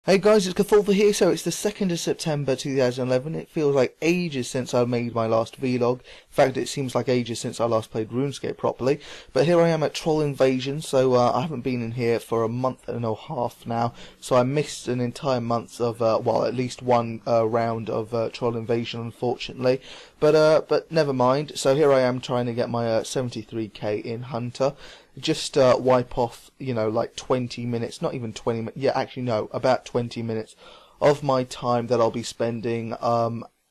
Hey guys, it's Cthulthu here. So it's the 2nd of September 2011. It feels like ages since I made my last vlog. In fact, it seems like ages since I last played RuneScape properly. But here I am at Troll Invasion, so I haven't been in here for a month and a half now. So I missed an entire month of, well, at least one round of Troll Invasion, unfortunately. But never mind. So here I am trying to get my 73k in Hunter. Just wipe off, you know, like 20 minutes, not even 20 minutes, yeah, actually no, about 20 minutes of my time that I'll be spending,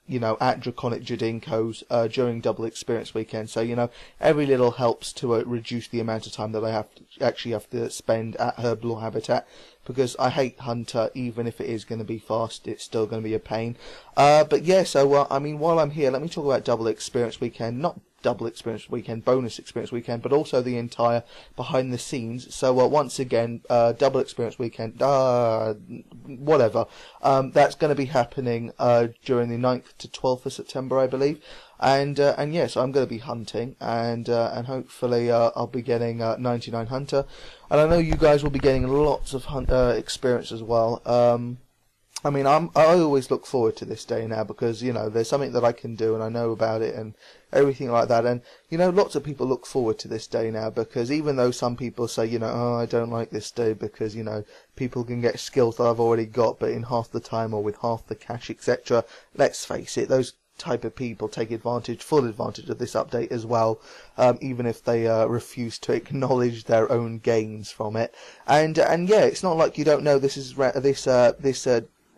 you know, at Draconic Jadinko's during Double Experience Weekend. So, you know, every little helps to reduce the amount of time that I actually have to spend at Herblore Habitat, because I hate Hunter. Even if it is going to be fast, it's still going to be a pain. But yeah, so, I mean, while I'm here, let me talk about Double Experience Weekend, not Double Experience Weekend, Bonus Experience Weekend, but also the entire behind the scenes. So once again, Double Experience Weekend, whatever, that's going to be happening during the 9th to 12th of September, I believe. And yes, I'm going to be hunting, and hopefully I'll be getting 99 Hunter, and I know you guys will be getting lots of experience as well. I mean, I always look forward to this day now, because, you know, there's something that I can do and I know about it and everything like that. And, you know, lots of people look forward to this day now, because even though some people say, you know, oh, I don't like this day because, you know, people can get skills that I've already got, but in half the time or with half the cash, etc. Let's face it, those type of people take full advantage of this update as well, even if they refuse to acknowledge their own gains from it. And yeah, it's not like you don't know this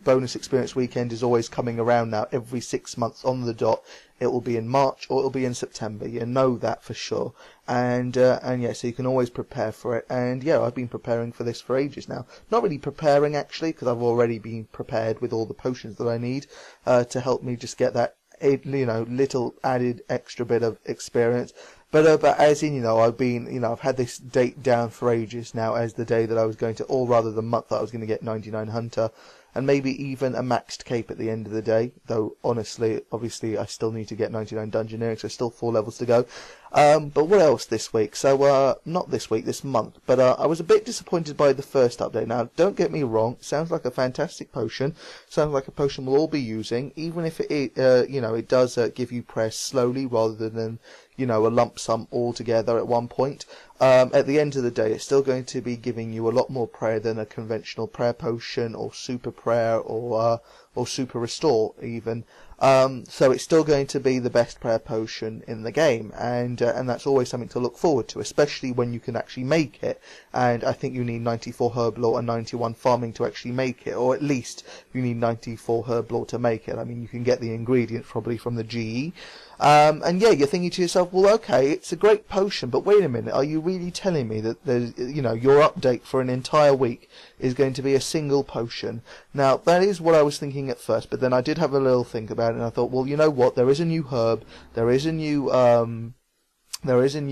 Bonus Experience Weekend is always coming around now, every 6 months on the dot. It will be in March or it will be in September. You know that for sure. And yeah, so you can always prepare for it. And yeah, I've been preparing for this for ages now. Not really preparing actually, because I've already been prepared with all the potions that I need to help me just get that, you know, little added extra bit of experience. But as in, you know, I've had this date down for ages now as the day that I was going to, or rather the month that I was going to get 99 Hunter, and maybe even a maxed cape at the end of the day. Though honestly, obviously, I still need to get 99 Dungeoneering, so still 4 levels to go. But what else this week? So not this week, this month. But I was a bit disappointed by the first update. Now, don't get me wrong, it sounds like a fantastic potion. Sounds like a potion we'll all be using, even if it you know, it does give you prayer slowly rather than, you know, a lump sum altogether at one point. At the end of the day, it's still going to be giving you a lot more prayer than a conventional prayer potion or super prayer or super restore even. So it's still going to be the best prayer potion in the game, and that's always something to look forward to, especially when you can actually make it. And I think you need 94 herb lore and 91 farming to actually make it, or at least you need 94 herb lore to make it. I mean, you can get the ingredients probably from the GE. And yeah, you're thinking to yourself, well, okay, it's a great potion, but wait a minute, are you really telling me that there's, you know, your update for an entire week is going to be a single potion? Now, that is what I was thinking at first, but then I did have a little think about it, and I thought, well, you know what, there is a new herb, there is a new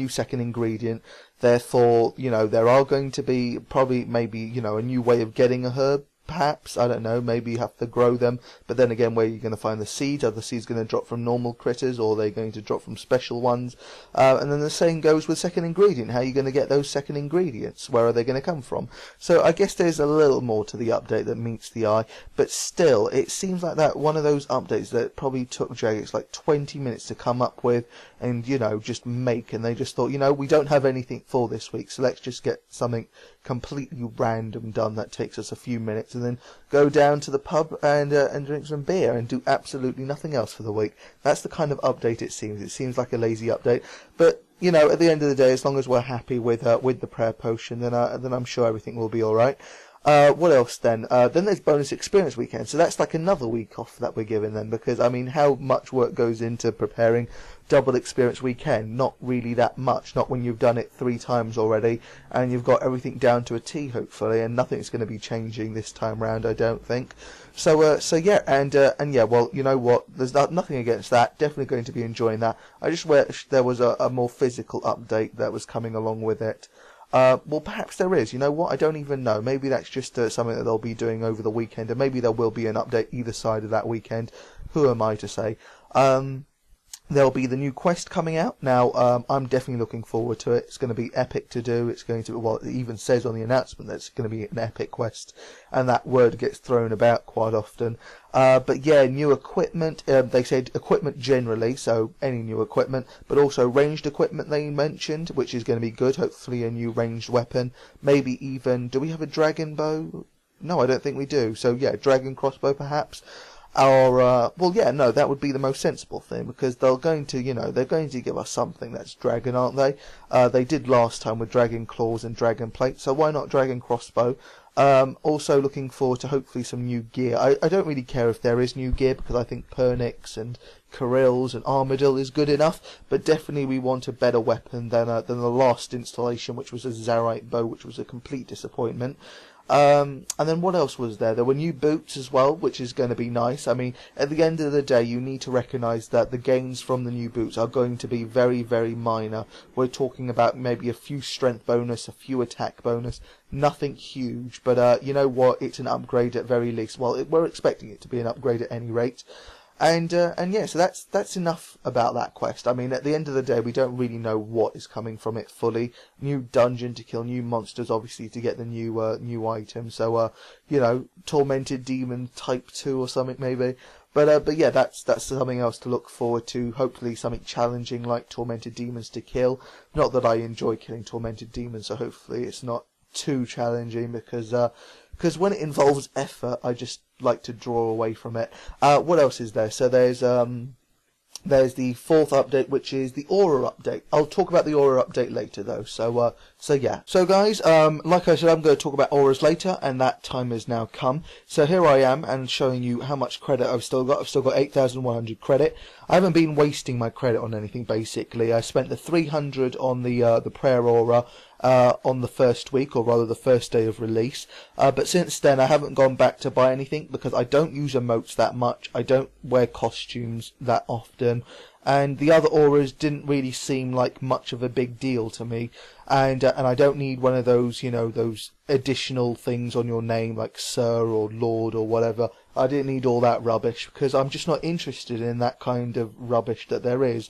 second ingredient, therefore, you know, there are going to be probably, maybe, you know, a new way of getting a herb. Perhaps, I don't know, maybe you have to grow them, but then again, where are you going to find the seeds? Are the seeds going to drop from normal critters, or are they going to drop from special ones? And then the same goes with second ingredient. How are you going to get those second ingredients? Where are they going to come from? So I guess there's a little more to the update that meets the eye, but still, it seems like that one of those updates that probably took Jagex like 20 minutes to come up with and, you know, just make, and they just thought, you know, we don't have anything for this week, so let's just get something completely random done that takes us a few minutes, and then go down to the pub and drink some beer and do absolutely nothing else for the week. That's the kind of update it seems. It seems like a lazy update, but you know, at the end of the day, as long as we're happy with the prayer potion, then I'm sure everything will be all right. What else then? Then there's Bonus Experience Weekend, so that's like another week off that we're giving them, because I mean, how much work goes into preparing Double Experience Weekend? Not really that much, not when you've done it 3 times already, and you've got everything down to a T, hopefully, and nothing's going to be changing this time round, I don't think. So yeah, and yeah, well, you know what, there's nothing against that, definitely going to be enjoying that. I just wish there was a more physical update that was coming along with it. Well, perhaps there is. You know what? I don't even know. Maybe that's just something that they'll be doing over the weekend, and maybe there will be an update either side of that weekend. Who am I to say? There'll be the new quest coming out. Now, I'm definitely looking forward to it. It's going to be epic to do. It's going to, well, it even says on the announcement that it's going to be an epic quest, and that word gets thrown about quite often. But yeah, new equipment. They said equipment generally, so any new equipment, but also ranged equipment they mentioned, which is going to be good. Hopefully a new ranged weapon. Maybe even, do we have a dragon bow? No, I don't think we do. So yeah, dragon crossbow perhaps. Or, well, yeah, no, that would be the most sensible thing, because they're going to, you know, they're going to give us something that's dragon, aren't they? They did last time with dragon claws and dragon plate, so why not dragon crossbow? Also looking forward to hopefully some new gear. I don't really care if there is new gear, because I think Pernix and Carills and Armadil is good enough, but definitely we want a better weapon than the last installation, which was a Zarite bow, which was a complete disappointment. And then what else was there? There were new boots as well, which is going to be nice. I mean, at the end of the day, you need to recognise that the gains from the new boots are going to be very, very minor. We're talking about maybe a few strength bonus, a few attack bonus, nothing huge. But you know what? It's an upgrade at very least. Well, we're expecting it to be an upgrade at any rate. And yeah, so that's enough about that quest. I mean, at the end of the day, we don't really know what is coming from it fully. New dungeon to kill new monsters, obviously, to get the new items. So you know, tormented demon type 2 or something maybe. But yeah, that's something else to look forward to. Hopefully something challenging like tormented demons to kill. Not that I enjoy killing tormented demons, so hopefully it's not too challenging, because when it involves effort, I just like to draw away from it. What else is there? So there's the fourth update, which is the Aura update. I'll talk about the Aura update later, though. So yeah. So guys, like I said, I'm going to talk about auras later, and that time has now come. So here I am, and showing you how much credit I've still got. I've still got 8,100 credit. I haven't been wasting my credit on anything, basically. I spent the 300 on the prayer aura on the first week, or rather the first day of release. But since then, I haven't gone back to buy anything, because I don't use emotes that much. I don't wear costumes that often. And the other auras didn't really seem like much of a big deal to me. And I don't need one of those, you know, those additional things on your name, like Sir or Lord or whatever. I didn't need all that rubbish, because I'm just not interested in that kind of rubbish that there is.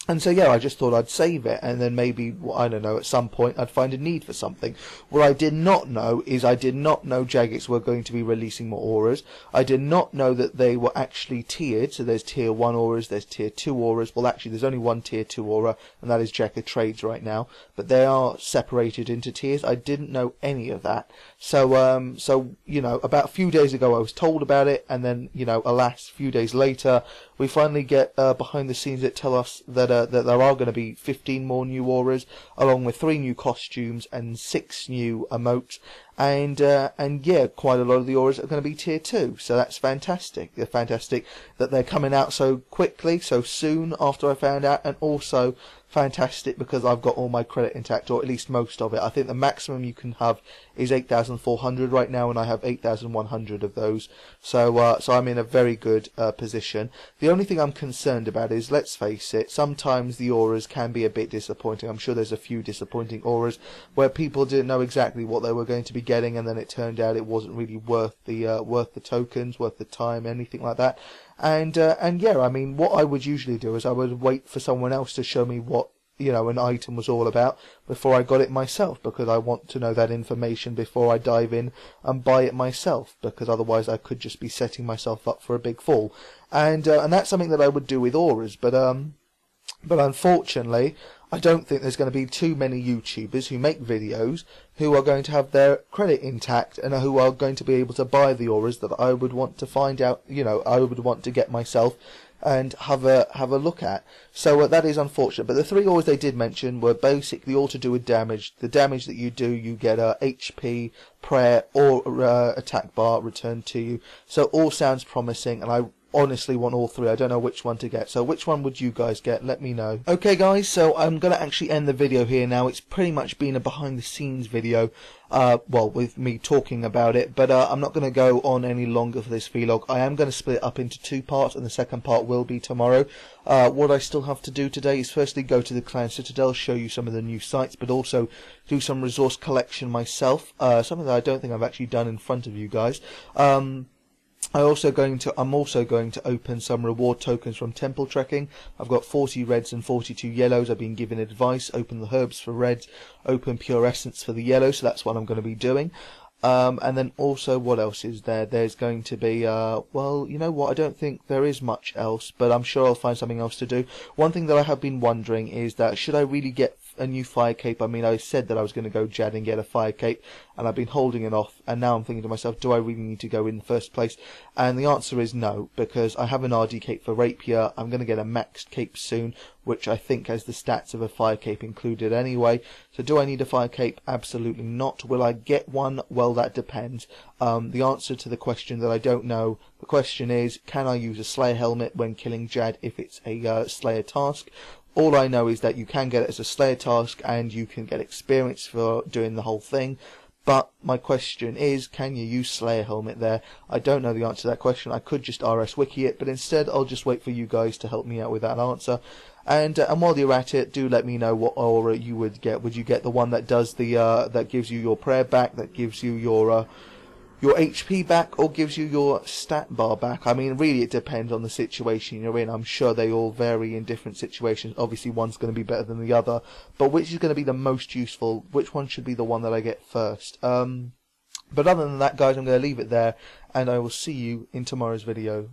And so, yeah, I just thought I'd save it, and then maybe, well, I don't know, at some point I'd find a need for something. What I did not know is I did not know Jagex were going to be releasing more auras. I did not know that they were actually tiered, so there's tier 1 auras, there's tier 2 auras. Well, actually, there's only one tier 2 aura, and that is Jack of Trades right now. But they are separated into tiers. I didn't know any of that. So, you know, about a few days ago I was told about it, and then, you know, alas, a few days later, we finally get behind the scenes that tell us that there are going to be 15 more new auras, along with 3 new costumes and 6 new emotes, and yeah, quite a lot of the auras are going to be tier 2, so that's fantastic. They're fantastic that they're coming out so quickly, so soon after I found out, and also fantastic because I've got all my credit intact, or at least most of it. I think the maximum you can have is 8,400 right now, and I have 8,100 of those. So I'm in a very good position. The only thing I'm concerned about is, let's face it, sometimes the auras can be a bit disappointing. I'm sure there's a few disappointing auras where people didn't know exactly what they were going to be getting, and then it turned out it wasn't really worth the tokens, worth the time, anything like that. And yeah, I mean, what I would usually do is I would wait for someone else to show me what, you know, an item was all about before I got it myself, because I want to know that information before I dive in and buy it myself, because otherwise I could just be setting myself up for a big fall. And that's something that I would do with auras, but unfortunately, I don't think there's going to be too many YouTubers who make videos who are going to have their credit intact and who are going to be able to buy the auras that I would want to find out, you know, I would want to get myself and have a look at. So that is unfortunate. But the 3 auras they did mention were basically all to do with damage. The damage that you do, you get HP, prayer, or attack bar returned to you. So all sounds promising, and I honestly want all 3. I don't know which one to get. So which one would you guys get? Let me know. Okay guys, so I'm going to actually end the video here now. It's pretty much been a behind the scenes video, well, with me talking about it, but I'm not going to go on any longer for this vlog. I am going to split it up into 2 parts, and the second part will be tomorrow. What I still have to do today is firstly go to the Clan Citadel, show you some of the new sites, but also do some resource collection myself, something that I don't think I've actually done in front of you guys. I'm also going to open some reward tokens from temple trekking. I've got 40 reds and 42 yellows. I've been given advice: open the herbs for reds, open pure essence for the yellow. So that's what I'm going to be doing. And then also, what else is there? There's going to be, well, you know what, I don't think there is much else, but I'm sure I'll find something else to do. One thing that I have been wondering is that, should I really get a new fire cape? I mean, I said that I was going to go Jad and get a fire cape, and I've been holding it off, and now I'm thinking to myself, do I really need to go in the first place? And the answer is no, because I have an RD cape for rapier. I'm going to get a maxed cape soon, which I think has the stats of a fire cape included anyway. So do I need a fire cape? Absolutely not. Will I get one? Well, that depends. The answer to the question that I don't know, the question is, can I use a Slayer helmet when killing Jad if it's a Slayer task? All I know is that you can get it as a Slayer task, and you can get experience for doing the whole thing. But my question is, can you use Slayer helmet there? I don't know the answer to that question. I could just RS wiki it, but instead I'll just wait for you guys to help me out with that answer. And while you're at it, do let me know what aura you would get. Would you get the one that does the that gives you your prayer back, that gives you your HP back, or gives you your stat bar back? I mean, really, it depends on the situation you're in. I'm sure they all vary in different situations. Obviously, one's going to be better than the other, but which is going to be the most useful? Which one should be the one that I get first? But other than that, guys, I'm going to leave it there, and I will see you in tomorrow's video.